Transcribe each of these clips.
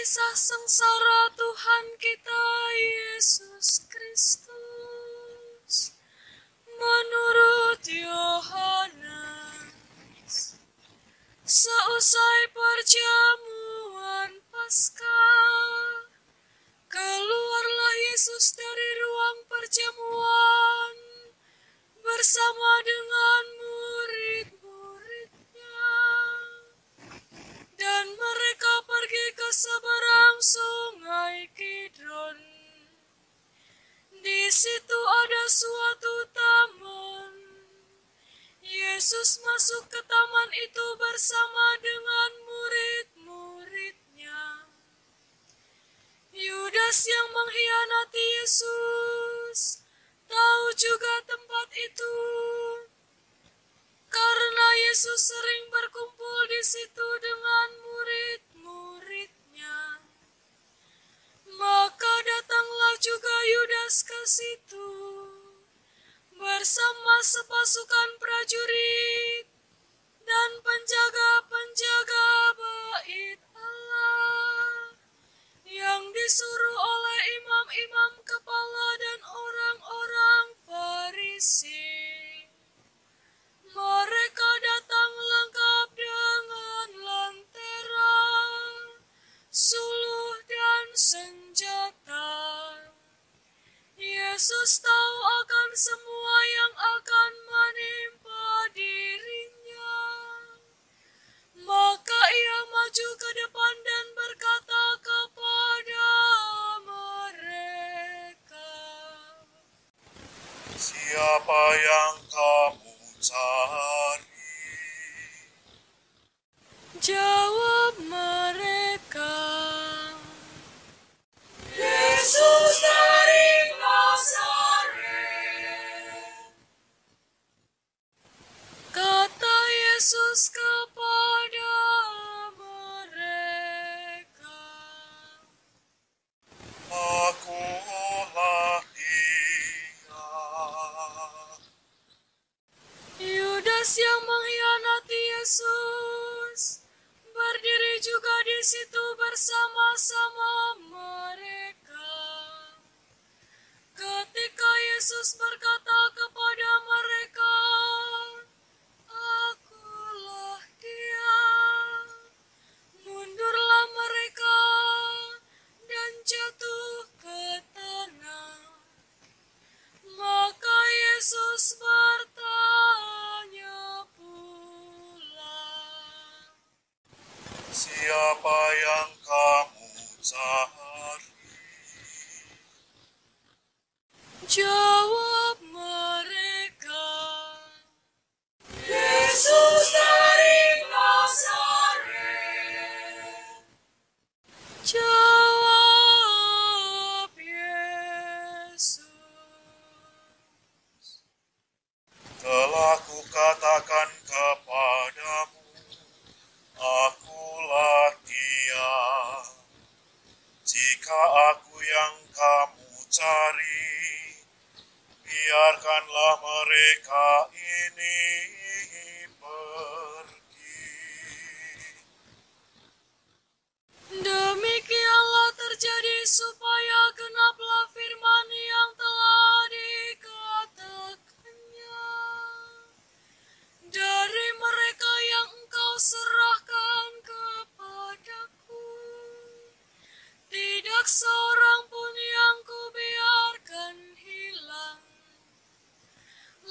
kisah sengsara Tuhan kita Yesus Kristus menurut Yohanes. Seusai perjamuan Paskah, keluarlah Yesus dari ruang perjamuan bersama dengan murid-muridnya, dan mereka pergi ke seberang sungai Kidron. Di situ ada suatu taman. Yesus masuk ke taman itu bersama dengan murid-muridnya. Yudas yang mengkhianati Yesus tahu juga tempat itu, karena Yesus sering berkumpul di situ dengan murid-muridnya. Maka datanglah juga Yudas ke situ bersama sepasukan prajurit dan penjaga-penjaga bait Allah yang disuruh oleh imam-imam kepala dan orang-orang Farisi. Mereka datang lengkap dengan lentera, suluh dan senjata. Yesus tahu akan semua yang akan menimpa dirinya. Maka ia maju ke depan dan berkata kepada mereka, "Siapa yang kamu cari?" Jawab mereka, "Yesus dari Nazaret." kata Yesus kepada mereka, "Akulah Dia." Yudas yang mengkhianati Yesus berdiri juga di situ bersama-sama mereka. Ketika Yesus berkata kepada mereka, "Akulah Dia," mundurlah mereka dan jatuh ke tanah. Maka Yesus bertanya pula, "Siapa yang kamu cari?" Jawab mereka, "Yesus dari Nazaret." Jawab Yesus, "Telah kukatakan kepadamu, akulah Dia. Jika aku yang kamu cari, biarkanlah mereka ini pergi." Demikianlah terjadi supaya genaplah firman yang telah dikatakannya, "Dari mereka yang engkau serahkan kepadaku, tidak seorang pun yang kubiarkan hilang."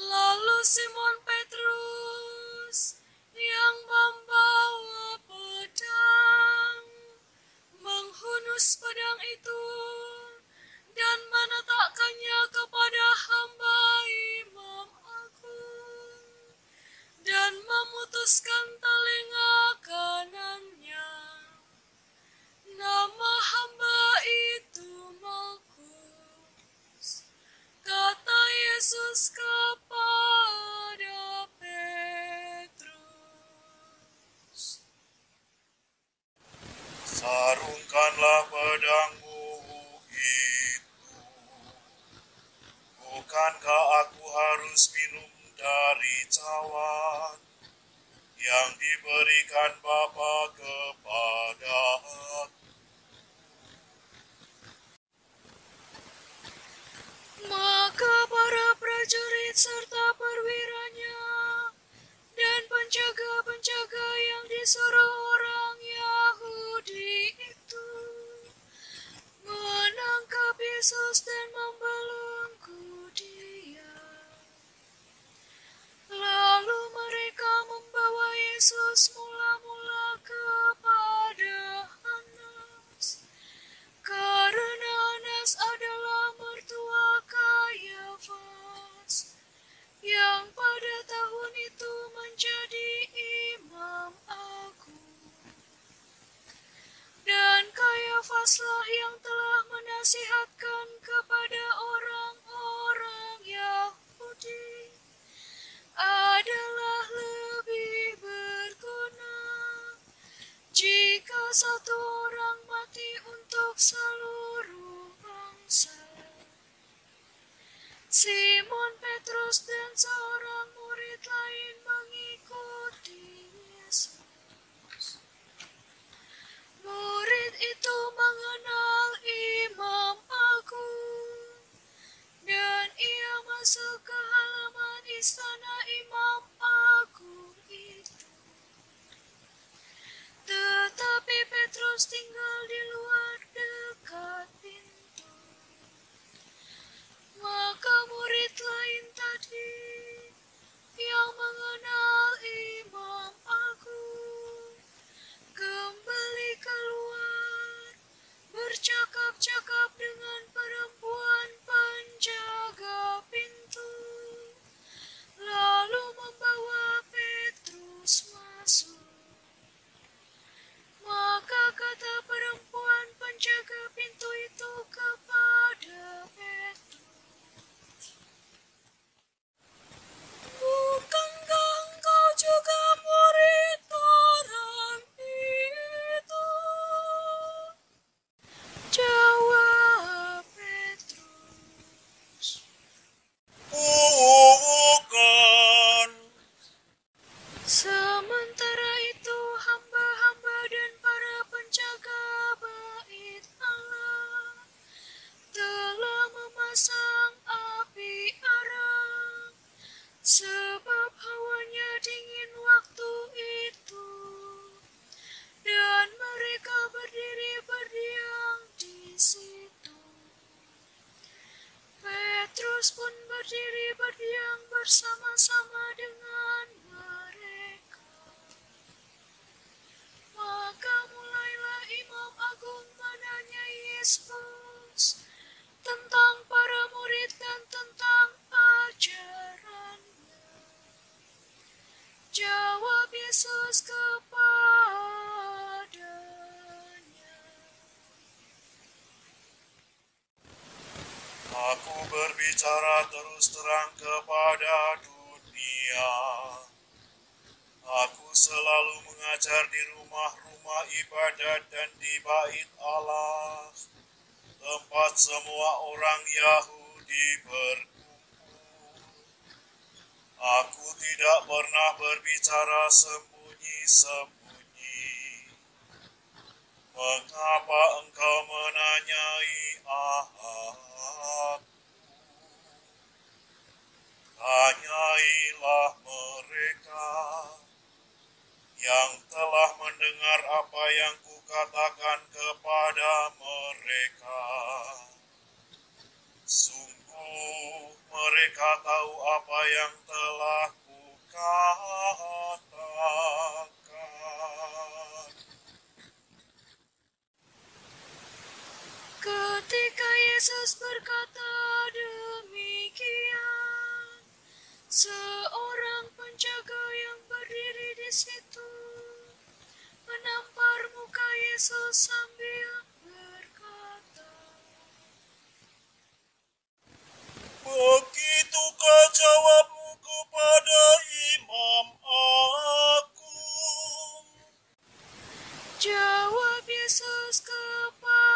Lalu Simon Petrus yang membawa pedang menghunus pedang itu dan meletakkannya kepada hamba imam agung dan memutuskan telinga kanannya. Nama hamba itu Malkus. Kata Yesus kepada Petrus, Sarungkanlah pedangmu itu. Bukankah aku harus minum dari cawan yang diberikan Bapa kepada aku? disuruh orang Yahudi itu menangkap Yesus dan membelenggu Dia. Lalu mereka membawa Yesus mula-mula kepada Hanas, karena Hanas adalah mertua Kayafas, yang pada tahun itu menjadi imam agung. Dan Kayafaslah yang telah menasihatkan kepada orang-orang Yahudi adalah lebih berguna jika satu orang mati untuk seluruh bangsa. Simon Petrus dan seorang murid lain mengikuti Yesus. Murid itu mengenal imam agung, dan ia masuk ke halaman istana imam agung itu. Tetapi Petrus tinggal di luar dekat pintu. Maka murid lain tadi yang mengenal imam agung kembali keluar, bercakap-cakap dengan perempuan penjaga pintu, lalu membawa Petrus masuk. Maka kata perempuan penjaga pintu itu kepada Petrus, "Bukankah engkau juga murid orang itu?" Jawab Petrus, Bukan. Sementara itu hamba-hamba dan para penjaga bait Allah telah memasang api arang, sebab hawanya dingin waktu itu, dan mereka berdiri berdiam di situ. Petrus pun berdiri berdiam bersama-sama dengan mereka. Maka mulailah imam agung menanyai Yesus tentang para murid dan tentang ajarannya. Jawab Yesus kepadanya, Aku berbicara terus terang kepada dunia. Aku selalu mengajar di rumah-rumah ibadat dan di bait Allah, tempat semua orang Yahudi berkumpul. Aku tidak pernah berbicara sembunyi-sembunyi. Mengapa engkau menanyai aku? Tanyailah mereka yang telah mendengar apa yang kukatakan kepada mereka. Sungguh mereka tahu apa yang telah kukatakan. ketika Yesus berkata demikian, seorang penjaga yang berdiri di situ menampar muka Yesus sambil berkata, Begitukah jawabmu kepada imam agung? Jawab Yesus kepadanya,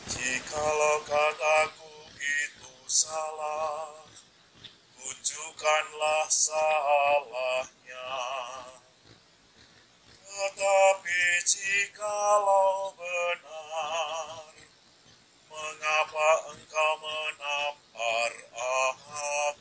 Jikalau kataku itu salah, tunjukkanlah salahnya. Tetapi jikalau benar, mengapa engkau menampar aku?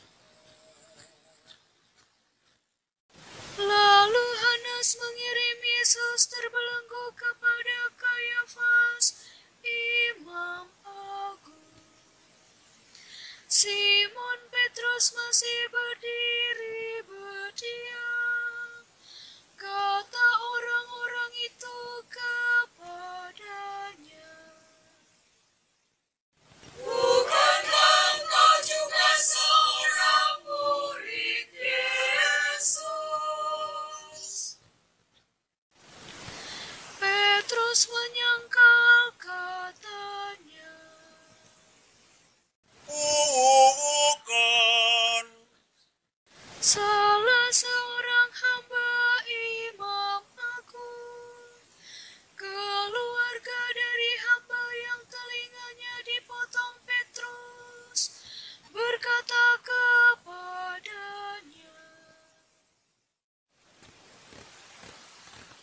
seorang hamba imam agung, keluarga dari hamba yang telinganya dipotong Petrus, berkata kepadanya,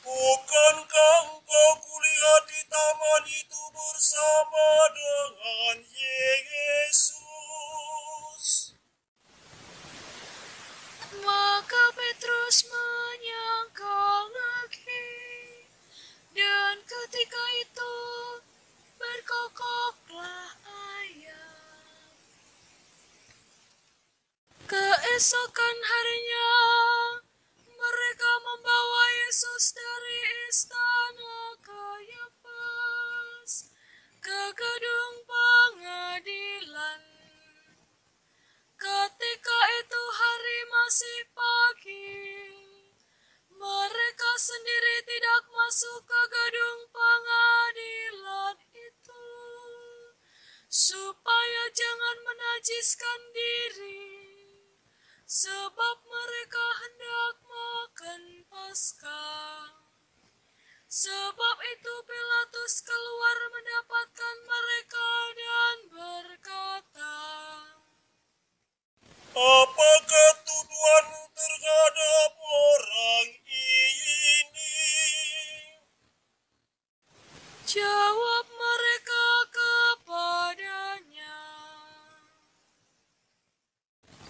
Bukankah engkau kulihat di taman itu bersama dengan Yesus? Maka Petrus menyangkal lagi, dan ketika itu berkokoklah ayam. Keesokan harinya, mereka membawa Yesus dari istana Kayafas ke gedung pengadilan. Ketika itu hari masih pagi, mereka sendiri tidak masuk ke gedung pengadilan itu, supaya jangan menajiskan diri, sebab mereka hendak makan Paskah. Sebab itu Pilatus keluar mendapatkan mereka dan berkata, Apakah tuduhanmu terhadap orang ini? Jawab mereka kepadanya,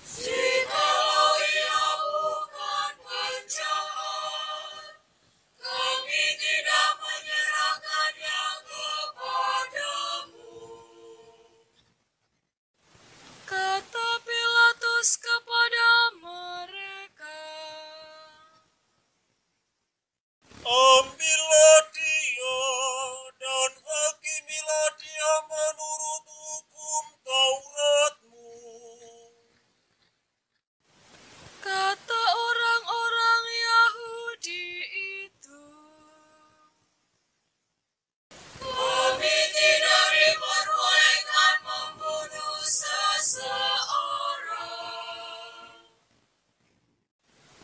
jikalau ia bukan penjahat, kami tidak menyerahkannya kepadamu. Kata Pilatus kepada mereka, Ambillah dia dan hakimilah dia menurut hukum Tauratmu. kata orang-orang Yahudi itu, kami tidak diperbolehkan membunuh seseorang.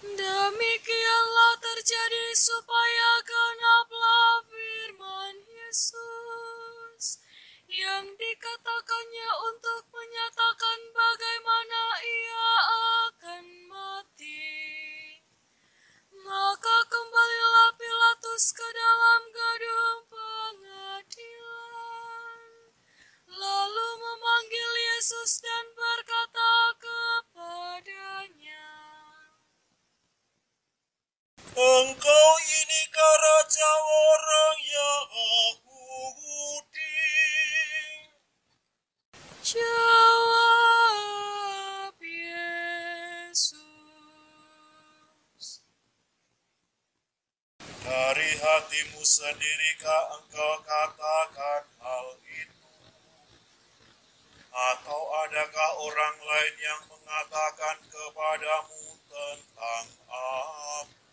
Demikianlah terjadi supaya genaplah firman Yesus yang dikatakannya untuk menyatakan bagaimana ia akan mati. Maka kembalilah Pilatus ke dalam gedung pengadilan, lalu memanggil Yesus dan berkata kepadanya, Engkau inikah raja orang Yahudi? Jawab Yesus, Dari hatimu sendirikah engkau katakan hal itu? Atau adakah orang lain yang mengatakan kepadamu tentang aku?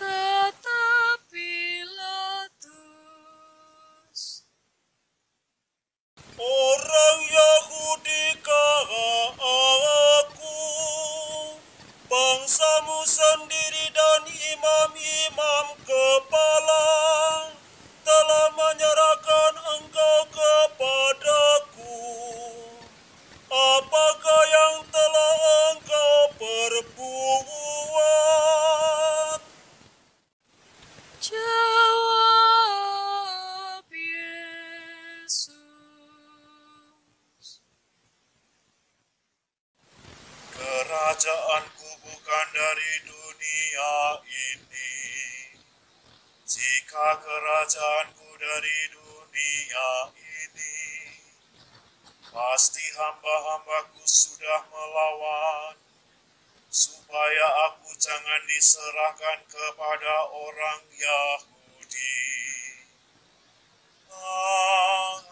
kata Pilatus. Orang Yahudikah aku? Bangsamu sendiri dan imam-imam kepala telah menyerahkan engkau kepadaku. Apakah yang telah engkau perbuat? Jawab Yesus, Kerajaanku bukan dari dunia ini. Jika kerajaanku dari dunia ini, pasti hamba-hambaku sudah melawan, supaya aku jangan diserahkan kepada orang Yahudi.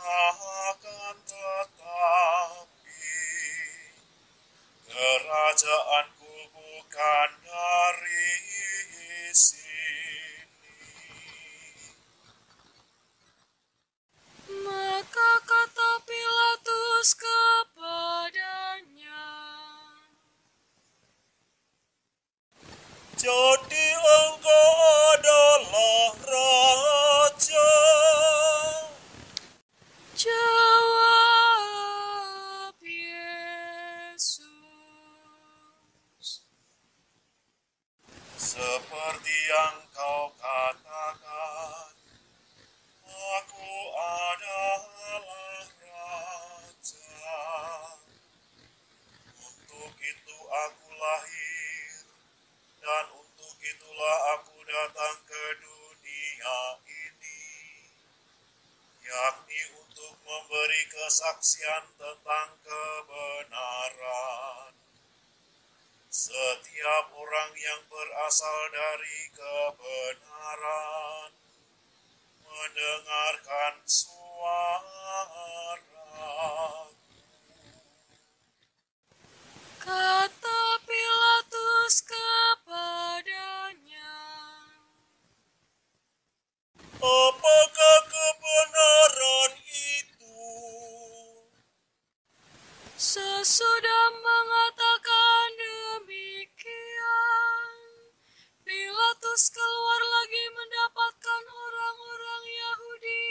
Akan tetapi, kerajaanku bukan dari sini. maka kata Pilatus kepadanya, seperti yang kau katakan, aku adalah raja. Untuk itu aku lahir, dan untuk itulah aku datang ke dunia ini, yakni untuk memberi kesaksian tentang kebenaran. Setiap orang yang berasal dari kebenaran mendengarkan suara. Kata Pilatus kepadanya, Apakah kebenaran itu? sesudah mengatakan demikian, Pilatus keluar lagi mendapatkan orang-orang Yahudi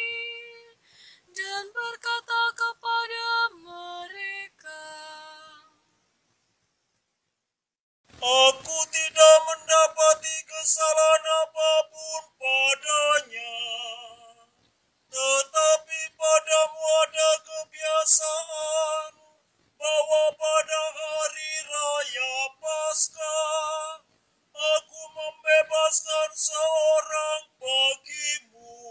dan berkata kepada mereka, Aku tidak mendapati kesalahan apapun padanya, tetapi padamu ada kebiasaan bahwa pada hari raya Paskah aku membebaskan seorang bagimu.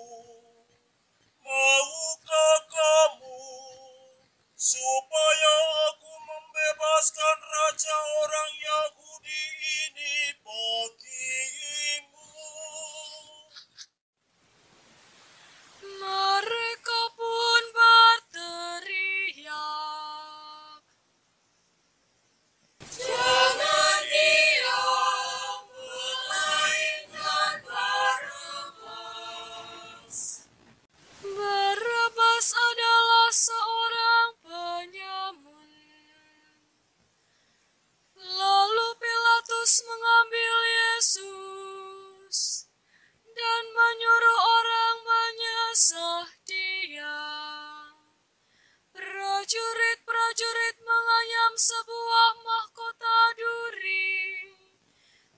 Maukah kamu supaya aku membebaskan raja orang Yahudi ini bagimu? mereka pun berteriak, jangan dia, melainkan Barabas. Barabas adalah seorang penyamun. Lalu Pilatus mengambil Yesus dan menyuruh orang menyesah dia. Prajurit-prajurit menganyam sebuah mahkota duri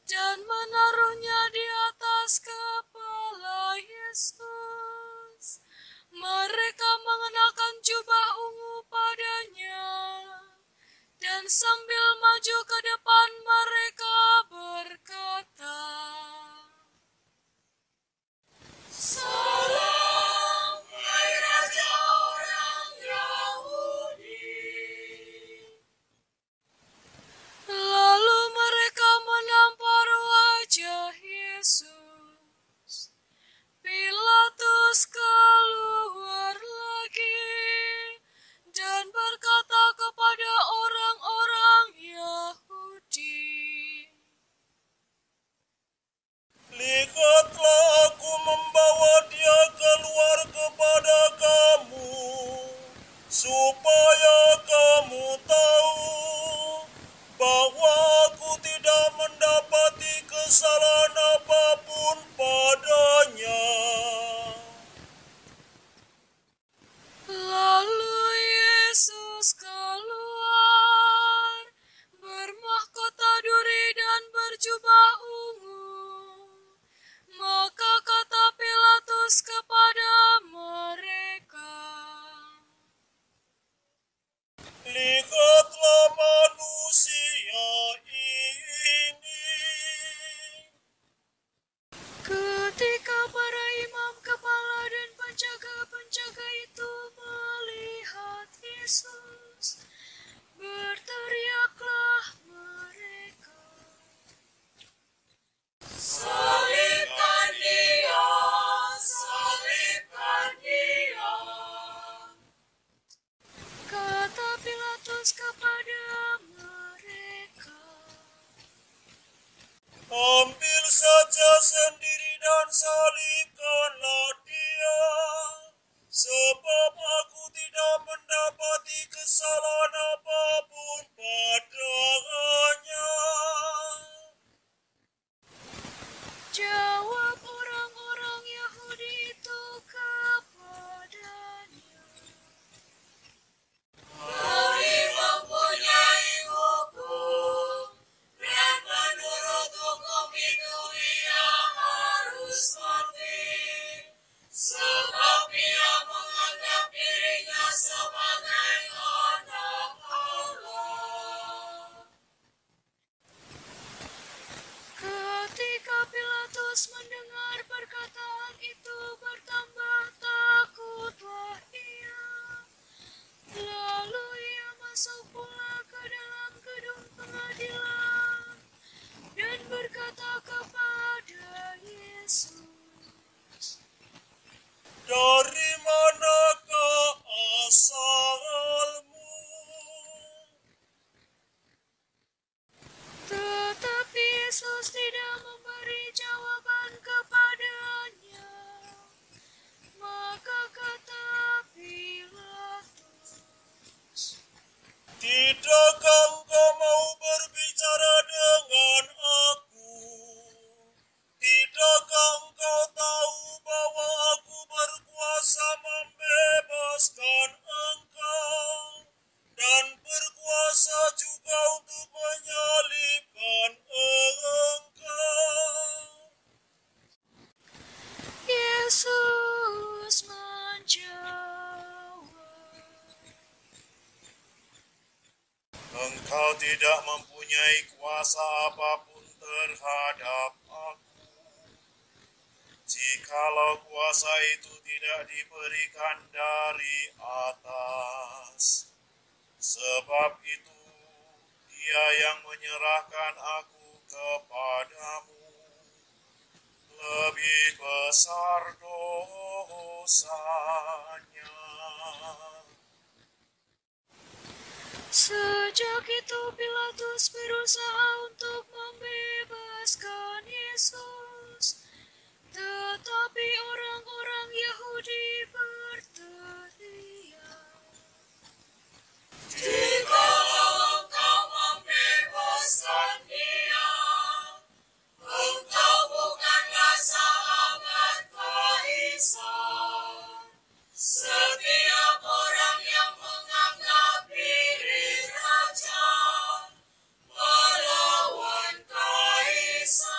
dan menaruhnya di atas kepala Yesus. Mereka mengenakan jubah ungu padanya, dan sambil maju ke depan mereka berkata, Salam, hai Raja orang Yahudi. Lalu mereka menampar wajah Yesus. Pilatus keluar lagi dan berkata kepada orang-orang Yahudi, Lihatlah, aku membawa dia keluar kepada kamu, supaya kamu tahu bahwa aku tidak mendapati kesalahan apapun padanya. Lalu Yesus keluar, bermahkota duri dan berjubah ungu. Maka kata Pilatus kepada mereka, Lihatlah manusia ini. ketika para imam kepala dan penjaga-penjaga itu melihat Yesus, berteriaklah mereka, Salibkan dia, salibkan dia. Kata Pilatus kepada mereka, Ambil saja sendiri dan salibkanlah dia, sebab aku tidak mendapati kesalahan apapun padanya. jawab orang-orang Yahudi itu kepadanya, kami mempunyai hukum, dan menurut hukum itu Yesus tidak memberi jawaban kepadanya. Maka kata Pilatus, Tidakkah engkau mau berbicara dengan aku? Tidakkah engkau tahu bahwa aku berkuasa membebaskan engkau dan berkuasa juga untuk menyalibkan engkau? Yesus menjawab, Engkau tidak mempunyai kuasa apapun terhadap aku, jikalau kuasa itu tidak diberikan dari atas. Sebab itu, Dia yang menyerahkan aku kepadamu lebih besar dosanya. Sejak itu Pilatus berusaha untuk membebaskan Yesus, tetapi orang-orang Yahudi berteriak, Jika engkau membebaskan Dia, engkau bukanlah sahabat Kaisar. Setiap orang yang menganggap diri raja melawan Kaisar.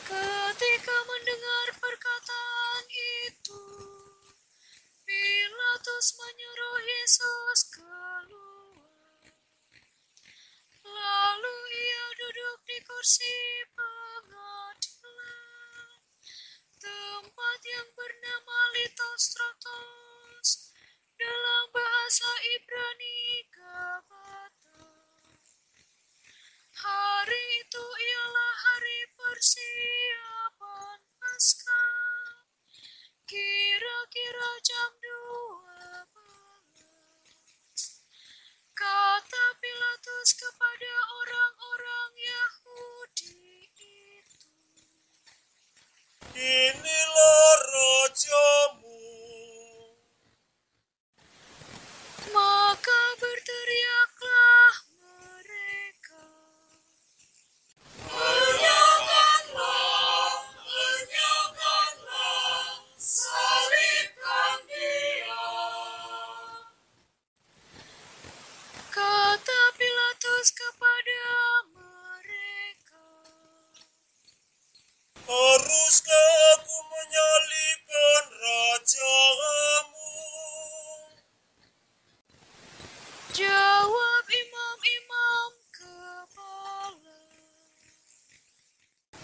Ketika mendengar perkataan itu, Pilatus menyuruh Yesus keluar. Lalu ia duduk di kursi pengadilan, tempat yang bernama Litostratos, dalam bahasa Ibrani Gabata. Hari itu ialah hari persiapan Paskah, kira-kira jam 12. Kata Pilatus kepada orang-orang Yahudi itu, Inilah rajamu. maka berteriaklah mereka, Enyahkanlah, salibkan Dia. kata Pilatus kepada mereka, Haruskah aku menyalibkan rajamu? jawab imam-imam kepala,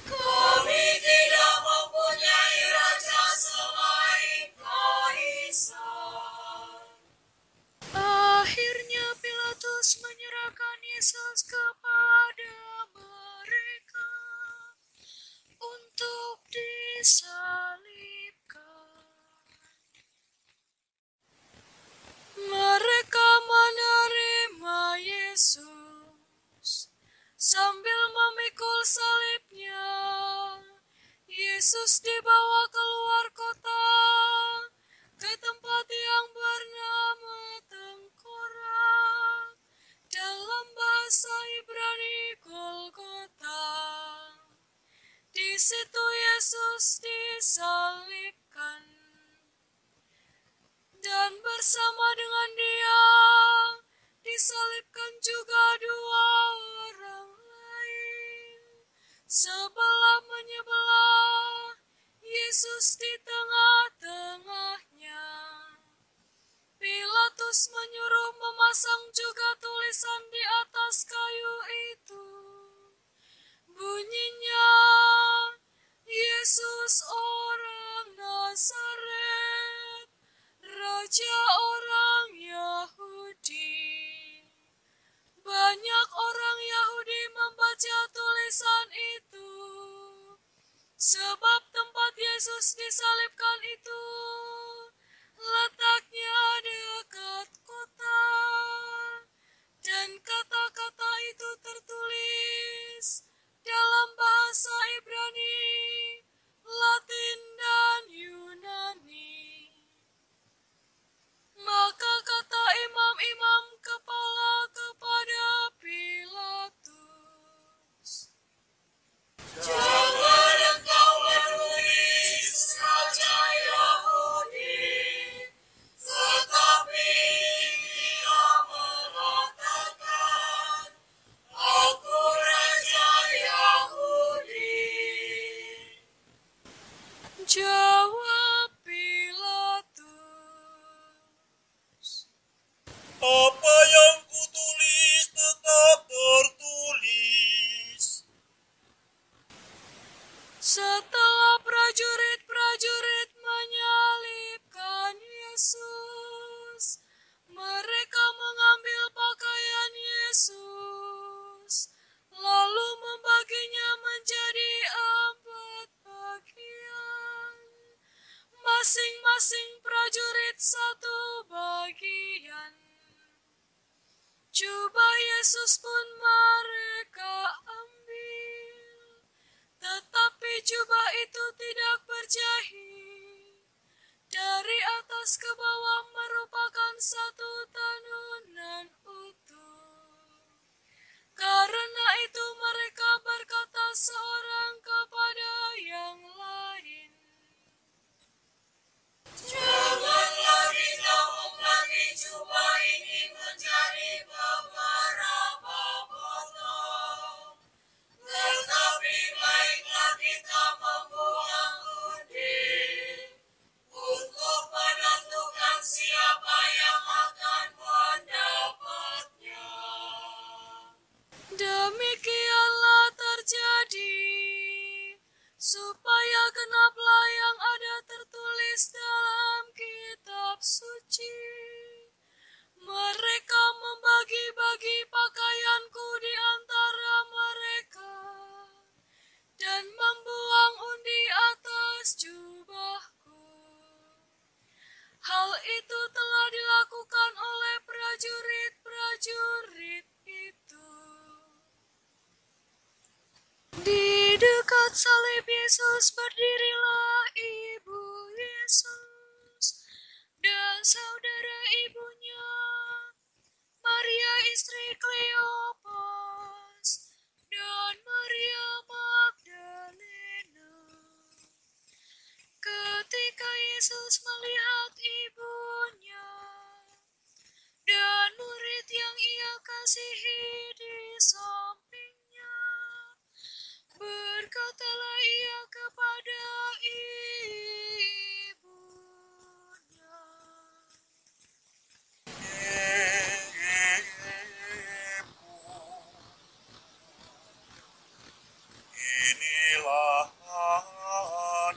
Kami tidak mempunyai raja selain Kaisar. Akhirnya Pilatus menyerahkan Yesus kepada mereka untuk disalibkan. Mereka menerima Yesus sambil memikul salibnya. Yesus dibawa keluar kota ke tempat yang bernama Tengkorak, dalam bahasa Ibrani Golgota. Di situ Yesus disalibkan, dan bersama dengan Dia disalibkan juga dua orang lain, sebelah menyebelah, Yesus di tengah-tengahnya. Pilatus menyuruh memasang juga tulisan di atas kayu itu. Bunyinya, Yesus orang Nazaret, Raja orang Yahudi. Banyak orang Yahudi membaca tulisan itu, sebab tempat Yesus disalibkan itu letaknya dekat kota, dan kata-kata Jubah Yesus pun mereka ambil, tetapi jubah itu tidak berjahit. Dari atas ke bawah merupakan satu tenunan utuh. Karena itu mereka berkata seorang kepada yang lain, Janganlah kita membagi jubah ini menjadi beberapa potong, tetapi baiklah kita membuang undi untuk menentukan siapa yang akan mendapatnya. demikianlah terjadi, supaya genaplah yang ada tertulis dalam kitab suci. Mereka membagi-bagi pakaianku di antara mereka, dan membuang undi atas jubahku. Hal itu telah dilakukan oleh prajurit-prajurit itu. Di dekat salib Yesus berdirilah ibu Yesus dan saudara ibunya, Maria istri Kleopas dan Maria Magdalena. Ketika Yesus melihat ibunya dan murid yang ia kasihi di sampingnya, berkatalah ia kepada ibunya, Inilah anak.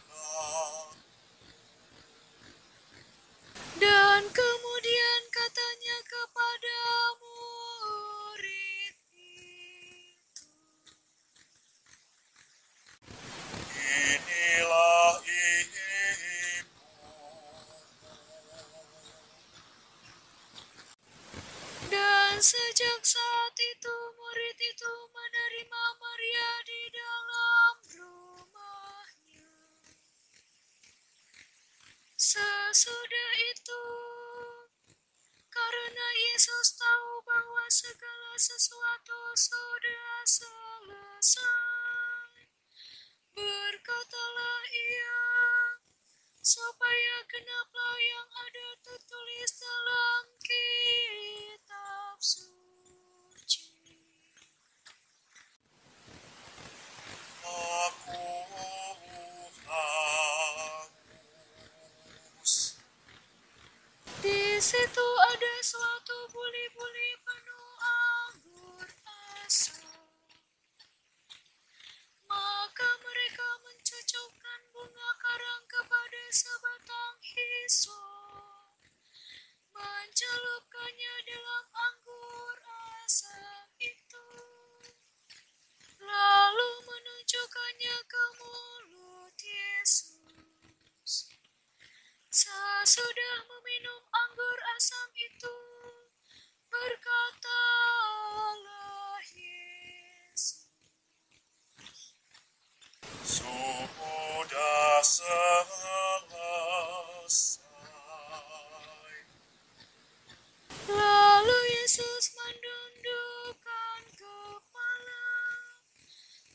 dan kemudian katanya kepada murid itu, Inilah ibu. dan sejak saat itu murid itu menerima Maria di dalam rumahnya. Sesudah itu, karena Yesus tahu bahwa segala sesuatu sudah selesai, berkatalah ia, supaya genaplah yang ada tertulis dalam kitab suci. Aku haus. Di situ ada suatu buli-buli penuh anggur asam. Maka mereka mencocokkan bunga karang kepada sebatang hisop, mencelupkannya dalam anggur asam itu, lalu menunjukkannya ke mulut Yesus. Sesudah meminum anggur asam itu, berkatalah Yesus, Sudah selesai. lalu Yesus menundukkan kepala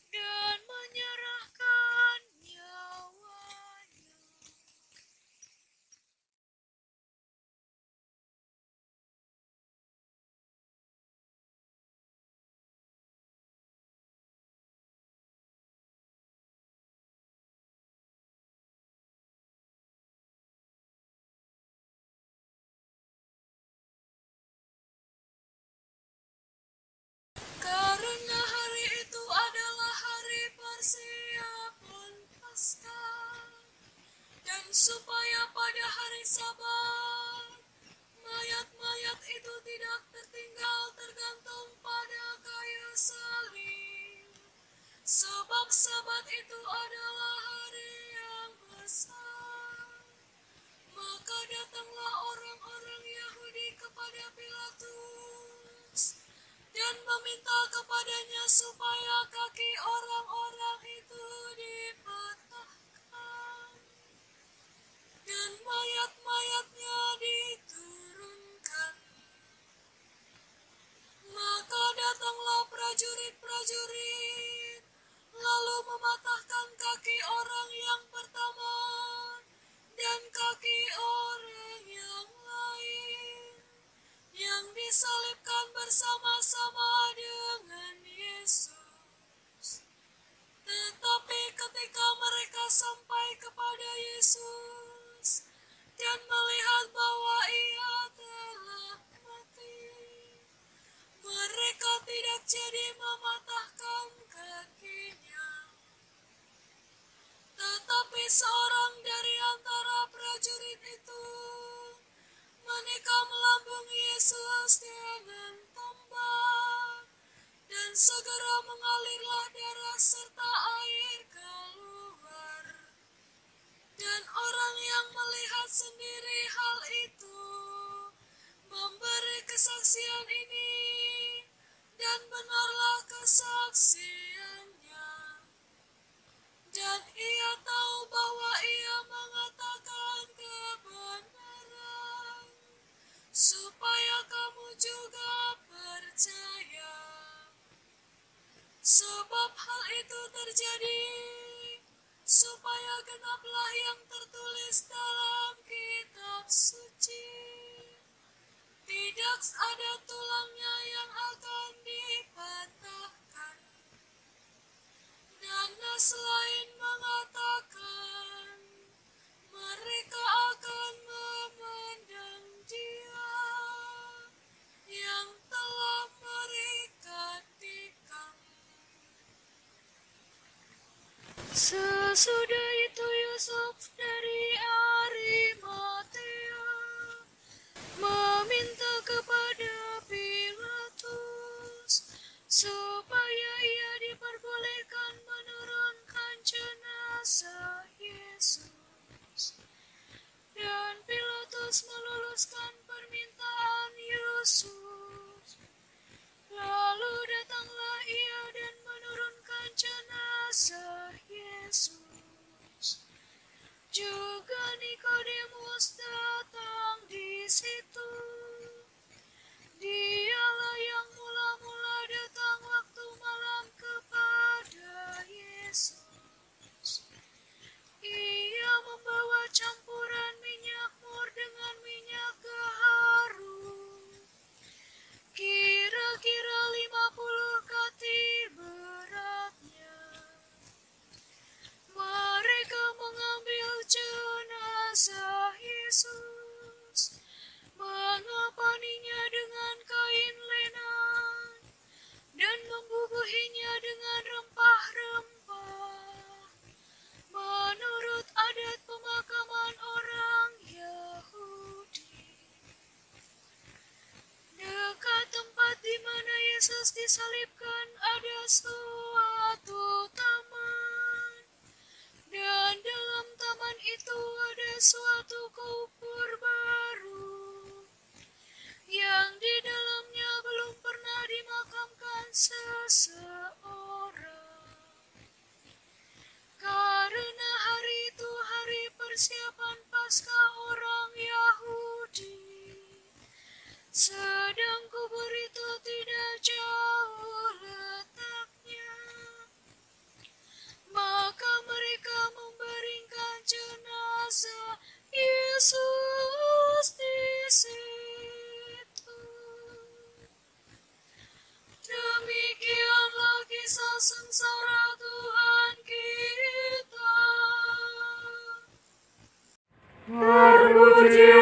dan menyerahkan nyawanya. Karena hari itu adalah hari persiapan Paskah, dan supaya pada hari Sabat mayat-mayat itu tidak tertinggal tergantung pada kayu salib, sebab Sabat itu adalah hari yang besar. Maka datanglah orang-orang Yahudi kepada Pilatus meminta kepadanya supaya kaki orang-orang itu dipatahkan dan mayat-mayatnya diturunkan. Maka datanglah prajurit-prajurit, lalu mematahkan kaki orang yang pertama dan kaki orang yang lain, yang disalibkan bersama-sama dengan Yesus. Tetapi ketika mereka sampai kepada Yesus dan melihat bahwa ia telah mati, mereka tidak jadi mematahkan kakinya. Tetapi seorang dari antara prajurit itu menikam lambung Yesus dengan tombak, dan segera mengalirlah darah serta air keluar. Dan orang yang melihat sendiri hal itu memberi kesaksian ini, dan benarlah kesaksiannya. Dan ia tahu bahwa ia mengatakan kebenaran, supaya kamu juga percaya. Sebab hal itu terjadi supaya genaplah yang tertulis dalam kitab suci. Tidak ada tulangnya yang akan dipatahkan. Dan nas lain mengatakan, mereka akan memandang Dia yang telah mereka tikam. Sesudah itu Yusuf dari Arimatea meminta kepada Pilatus supaya ia diperbolehkan menurunkan jenazah Yesus. Dan Pilatus meluluskan permintaan Yesus. Lalu datanglah ia dan menurunkan jenazah Yesus. Juga Nikodemus datang di situ. Dialah yang mula-mula datang waktu malam kepada Yesus. Ia membawa campuran minyak mur dengan minyak gaharu, kira-kira 50 kati beratnya. Mereka mengambil jenazah Yesus, mengapaninya dengan kain lenan, dan membubuhinya dengan rempah-rempah, menurut adat pemakaman orang Yahudi. Dekat tempat di mana Yesus disalibkan ada suatu taman, dan dalam taman itu ada suatu kubur baru, yang di dalamnya belum pernah dimakamkan seseorang. Karena hari itu hari persiapan Paskah orang Yahudi, sedang kubur itu tidak jauh letaknya. Maka mereka membaringkan jenazah Yesus di situ. Demikianlah kisah sengsara Tuhan kita. Terpujilah